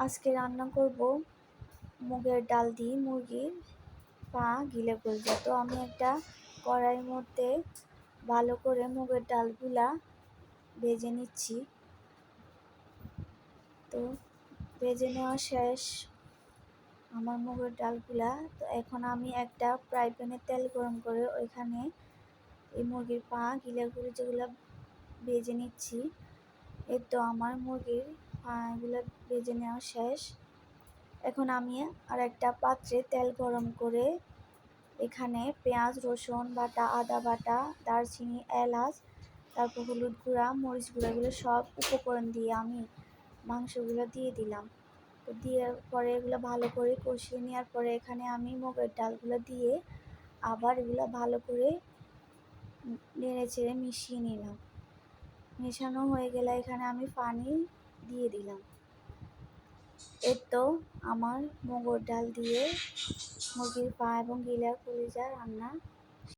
আজকে রান্না করব মুগের ডাল দিয়ে মুরগির পা গিলে কলজা। তো আমি একটা কড়াইয়ের মধ্যে ভালো করে মুগের ডালগুলা ভেজে নিচ্ছি। তো ভেজে নেওয়া শেষ আমার মুগের ডালগুলা। তো এখন আমি একটা ফ্রাই প্যানে তেল গরম করে ওইখানে এই মুরগির পা গিলে কলজাগুলো ভেজে নিচ্ছি। এই তো আমার মুরগির পাগুলো ভেজে নেওয়া শেষ। এখন আমি আর একটা পাত্রে তেল গরম করে এখানে পেঁয়াজ, রসুন বাটা, আদা বাটা, দারচিনি, এলাচ, তারপর হলুদ গুঁড়া, মরিচ গুঁড়া, এগুলো সব উপকরণ দিয়ে আমি মাংসগুলো দিয়ে দিলাম। তো দেওয়ার পরে এগুলো ভালো করে কষিয়ে নেওয়ার পরে এখানে আমি মুগের ডালগুলো দিয়ে আবার এগুলো ভালো করে নেড়ে চেড়ে মিশিয়ে নিলাম। মেশানো হয়ে গেলে এখানে আমি পানি দিয়ে দিলাম। এই তো আমার মুগের ডাল দিয়ে মুরগির পা এবং গিলা কলিজা রান্না